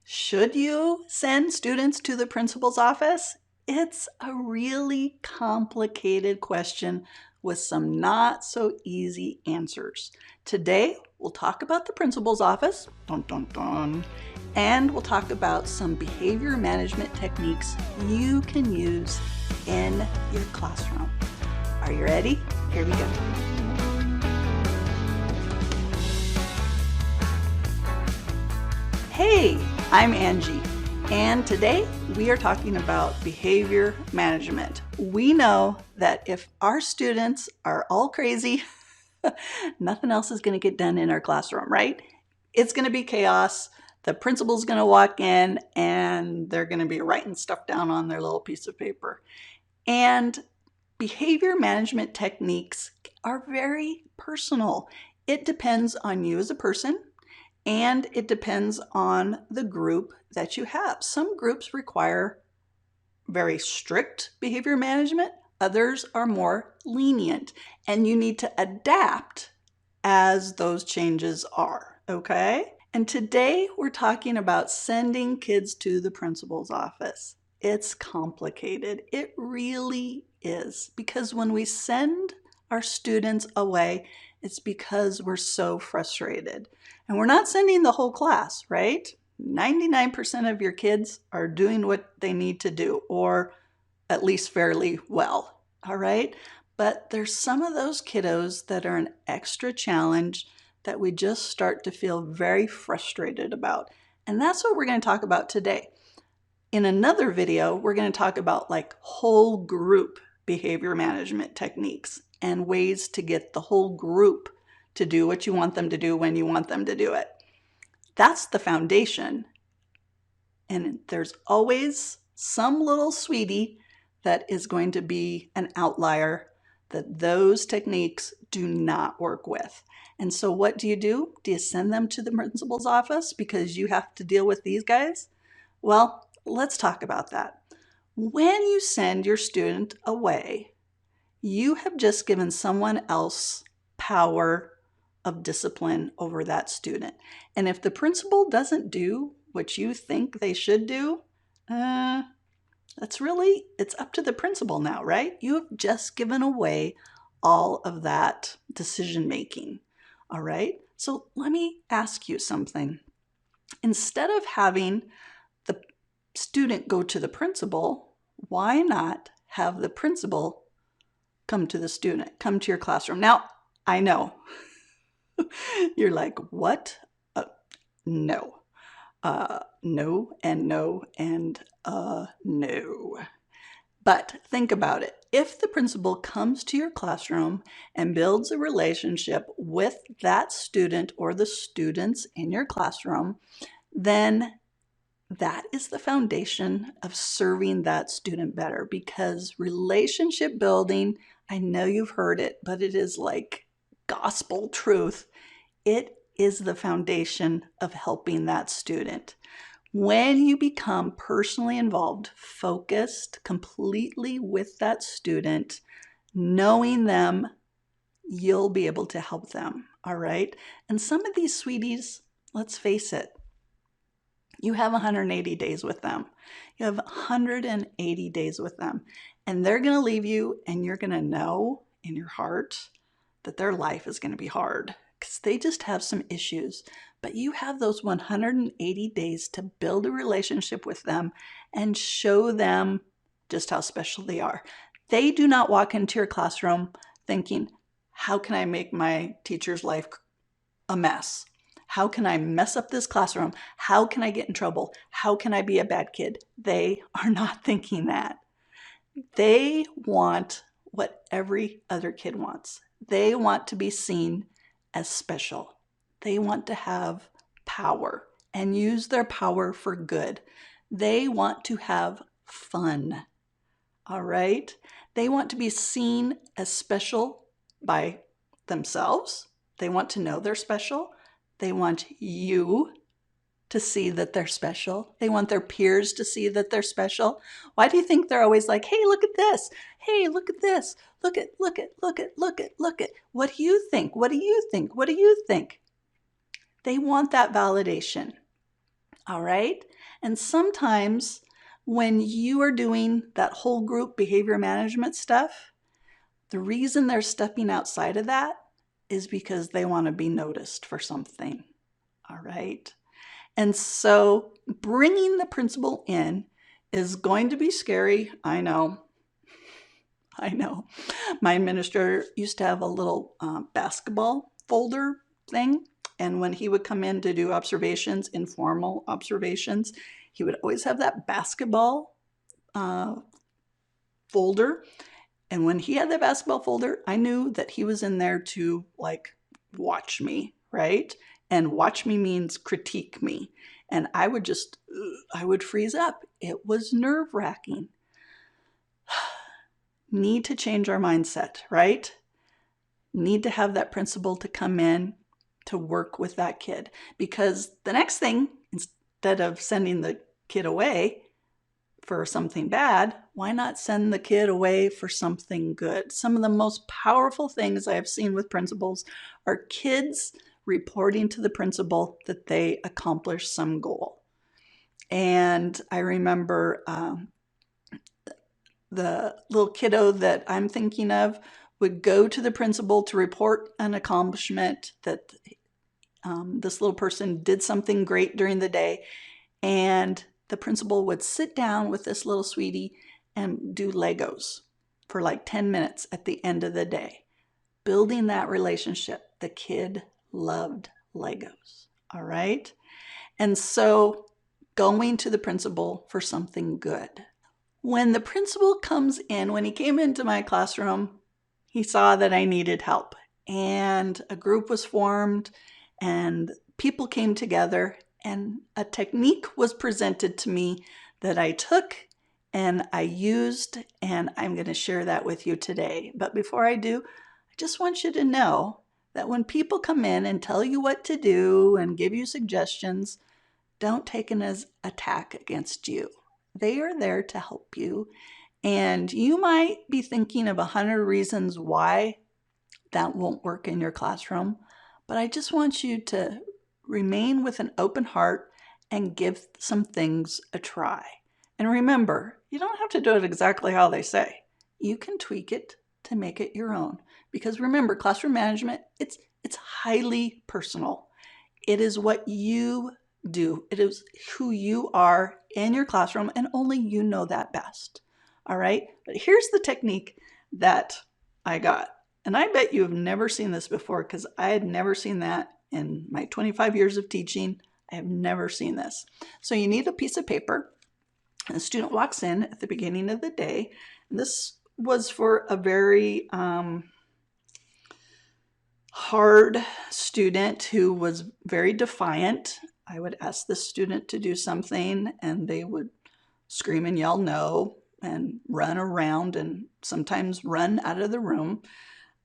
Should you send students to the principal's office? It's a really complicated question with some not so easy answers. Today, we'll talk about the principal's office, dun, dun, dun, and we'll talk about some behavior management techniques you can use in your classroom. Are you ready? Here we go. Hey, I'm Angie, and today we are talking about behavior management. We know that if our students are all crazy, nothing else is going to get done in our classroom, right? It's going to be chaos. The principal's going to walk in and they're going to be writing stuff down on their little piece of paper. And behavior management techniques are very personal. It depends on you as a person. And it depends on the group that you have. Some groups require very strict behavior management. Others are more lenient. And you need to adapt as those changes are, okay? And today we're talking about sending kids to the principal's office. It's complicated. It really is. Because when we send our students away, it's because we're so frustrated. And we're not sending the whole class, right? 99% of your kids are doing what they need to do, or at least fairly well, all right? But there's some of those kiddos that are an extra challenge that we just start to feel very frustrated about. And that's what we're going to talk about today. In another video, we're going to talk about like whole group behavior management techniques and ways to get the whole group to do what you want them to do when you want them to do it. That's the foundation. And there's always some little sweetie that is going to be an outlier that those techniques do not work with. And so what do? Do you send them to the principal's office because you have to deal with these guys? Well, let's talk about that. When you send your student away, you have just given someone else power of discipline over that student. And if the principal doesn't do what you think they should do, it's up to the principal now, right? You have just given away all of that decision making, all right? So let me ask you something. Instead of having the student go to the principal, why not have the principal come to the student, come to your classroom? Now, I know you're like, what? No. No and no and no. But think about it. If the principal comes to your classroom and builds a relationship with that student or the students in your classroom, then that is the foundation of serving that student better, because relationship building, I know you've heard it, but it is like gospel truth. It is the foundation of helping that student. When you become personally involved, focused completely with that student, knowing them, you'll be able to help them, all right? And some of these sweeties, let's face it, you have 180 days with them. You have 180 days with them. And they're going to leave you, and you're going to know in your heart that their life is going to be hard because they just have some issues. But you have those 180 days to build a relationship with them and show them just how special they are. They do not walk into your classroom thinking, how can I make my teacher's life a mess? How can I mess up this classroom? How can I get in trouble? How can I be a bad kid? They are not thinking that. They want what every other kid wants. They want to be seen as special. They want to have power and use their power for good. They want to have fun. All right? They want to be seen as special by themselves. They want to know they're special. They want you to see that they're special. They want their peers to see that they're special. Why do you think they're always like, hey, look at this. Hey, look at this. Look at. What do you think? What do you think? What do you think? They want that validation. All right. And sometimes when you are doing that whole group behavior management stuff, the reason they're stepping outside of that is because they want to be noticed for something. All right. And so bringing the principal in is going to be scary. I know. I know. My administrator used to have a little basketball folder thing. And when he would come in to do observations, informal observations, he would always have that basketball folder. And when he had that basketball folder, I knew that he was in there to like watch me, right? And watch me means critique me. And I would freeze up. It was nerve-wracking. Need to change our mindset, right? Need to have that principal to come in to work with that kid. Because the next thing, instead of sending the kid away for something bad, why not send the kid away for something good? Some of the most powerful things I have seen with principals are kids reporting to the principal that they accomplished some goal. And I remember the little kiddo that I'm thinking of would go to the principal to report an accomplishment that this little person did something great during the day. And the principal would sit down with this little sweetie and do Legos for like 10 minutes at the end of the day, building that relationship. The kid loved Legos. All right. And so going to the principal for something good. When the principal comes in, when he came into my classroom, he saw that I needed help, and a group was formed and people came together, and a technique was presented to me that I took and I used, and I'm going to share that with you today. But before I do, I just want you to know that when people come in and tell you what to do and give you suggestions, don't take it as an attack against you. They are there to help you. And you might be thinking of 100 reasons why that won't work in your classroom. But I just want you to remain with an open heart and give some things a try. And remember, you don't have to do it exactly how they say. You can tweak it to make it your own. Because remember, classroom management, it's highly personal. It is what you do. It is who you are in your classroom, and only you know that best. All right. But here's the technique that I got. And I bet you have never seen this before, because I had never seen that in my 25 years of teaching. I have never seen this. So you need a piece of paper. And the student walks in at the beginning of the day. And this was for a very hard student who was very defiant. I would ask the student to do something and they would scream and yell no and run around and sometimes run out of the room.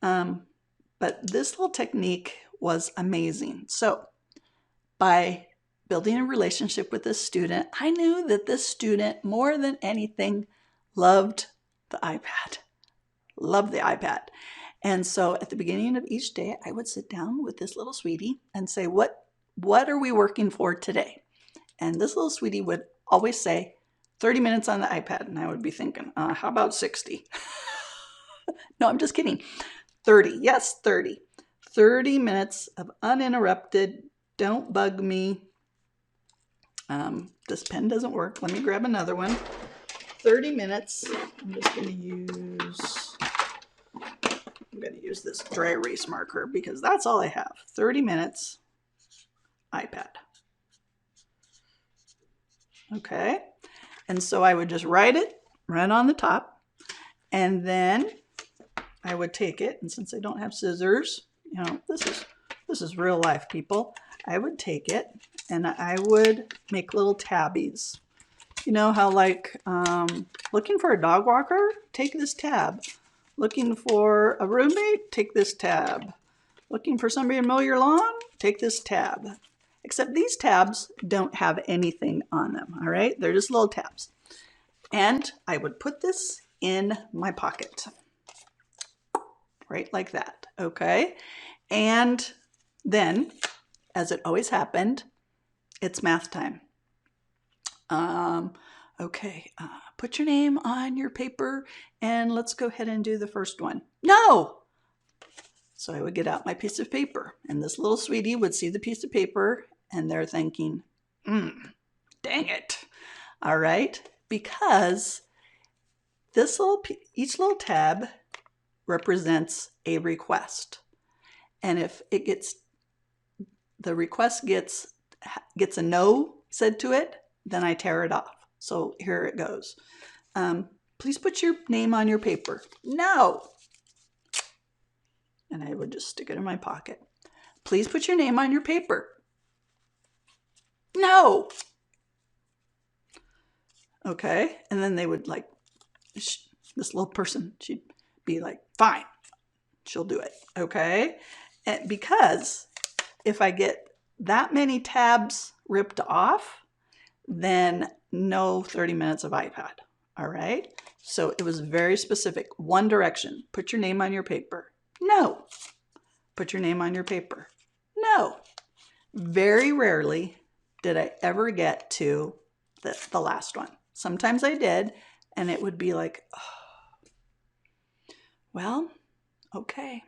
But this little technique was amazing. So by building a relationship with this student, I knew that this student, more than anything, loved the iPad. Loved the iPad. And so at the beginning of each day, I would sit down with this little sweetie and say, what are we working for today? And this little sweetie would always say, 30 minutes on the iPad. And I would be thinking, how about 60? No, I'm just kidding. 30. Yes, 30. 30 minutes of uninterrupted, don't bug me. This pen doesn't work. Let me grab another one. 30 minutes. I'm going to use this dry erase marker because that's all I have. 30 minutes, iPad. Okay. And so I would just write it right on the top, and then I would take it, and since I don't have scissors, you know, this is real life, people. I would take it and I would make little tabbies. You know how like looking for a dog walker? Take this tab. Looking for a roommate? Take this tab. Looking for somebody to mow your lawn? Take this tab. Except these tabs don't have anything on them, all right? They're just little tabs. And I would put this in my pocket, right like that, okay? And then, as it always happened, it's math time. Um, okay, put your name on your paper and let's go ahead and do the first one. No! So I would get out my piece of paper, and this little sweetie would see the piece of paper, and they're thinking, dang it. All right, because each little tab represents a request. And if the request gets a no said to it, then I tear it off. So here it goes. Please put your name on your paper. No. And I would just stick it in my pocket. Please put your name on your paper. No. Okay. And then they would this little person, she'd be like, fine, she'll do it. Okay. And because if I get that many tabs ripped off, then no 30 minutes of iPad. All right. So it was very specific. One direction. Put your name on your paper. No. Put your name on your paper. No. Very rarely did I ever get to the last one. Sometimes I did, and it would be like, oh, well, okay.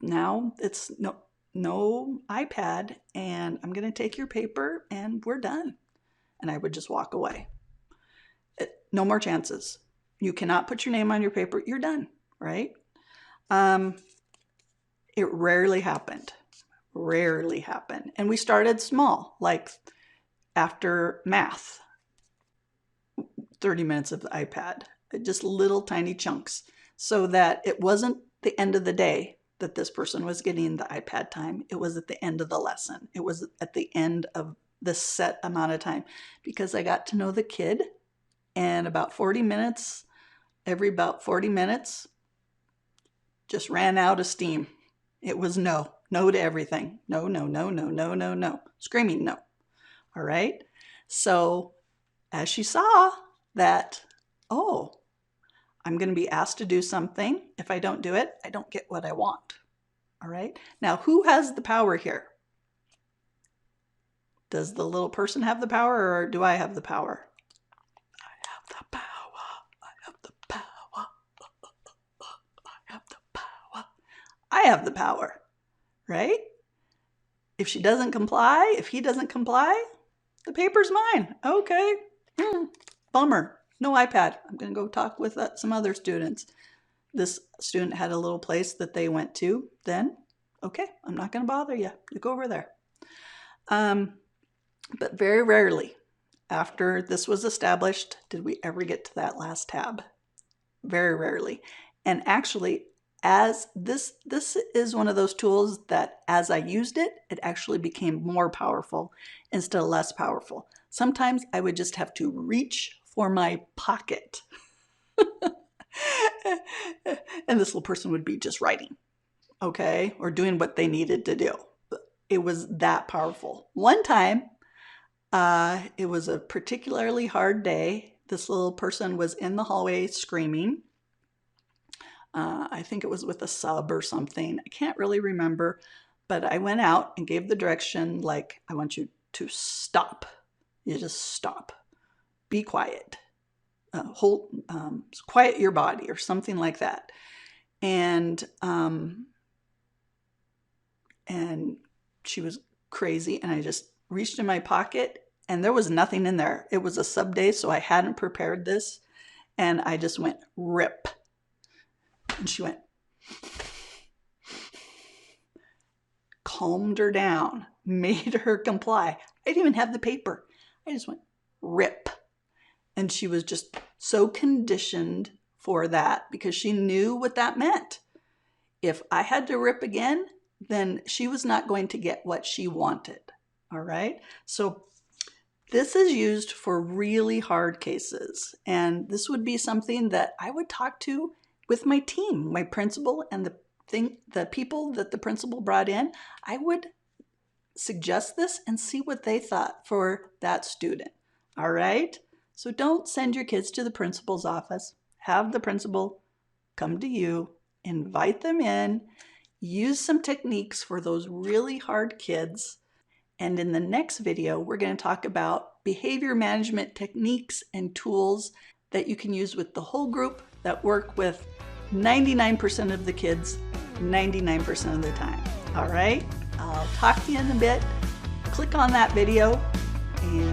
Now it's no iPad, and I'm going to take your paper, and we're done. And I would just walk away. No more chances. You cannot put your name on your paper. You're done, right? It rarely happened. Rarely happened. And we started small, like after math, 30 minutes of the iPad, just little tiny chunks, so that it wasn't the end of the day that this person was getting the iPad time. It was at the end of the lesson. It was at the end of the set amount of time, because I got to know the kid, and about 40 minutes, every about 40 minutes, just ran out of steam. It was no to everything. No, no, no, no, no, no, no. Screaming no. All right. So as she saw that, oh, I'm going to be asked to do something. If I don't do it, I don't get what I want. All right. Now, who has the power here? Does the little person have the power, or do I have the power? I have the power. I have the power. I have the power. I have the power, right? If she doesn't comply, if he doesn't comply, the paper's mine. Okay. Bummer. No iPad. I'm going to go talk with some other students. This student had a little place that they went to then. Okay, I'm not going to bother you. You go over there. But very rarely, after this was established, did we ever get to that last tab. Very rarely. And actually, as this is one of those tools that as I used it, it actually became more powerful instead of less powerful. Sometimes I would just have to reach for my pocket. And this little person would be just writing, okay, or doing what they needed to do. It was that powerful. One time, it was a particularly hard day. This little person was in the hallway screaming. I think it was with a sub or something. I can't really remember, but I went out and gave the direction, like, I want you to stop. You just stop. Be quiet. Quiet your body or something like that. And she was crazy, and I just reached in my pocket, and there was nothing in there. It was a sub day, so I hadn't prepared this, and I just went rip. And she went, calmed her down, made her comply. I didn't even have the paper. I just went rip. And she was just so conditioned for that, because she knew what that meant. If I had to rip again, then she was not going to get what she wanted. All right. So this is used for really hard cases. And this would be something that I would talk to with my team, my principal, and the people that the principal brought in. I would suggest this and see what they thought for that student. All right. So don't send your kids to the principal's office. Have the principal come to you, invite them in, use some techniques for those really hard kids, And in the next video, we're going to talk about behavior management techniques and tools that you can use with the whole group that work with 99% of the kids 99% of the time. All right, I'll talk to you in a bit. Click on that video and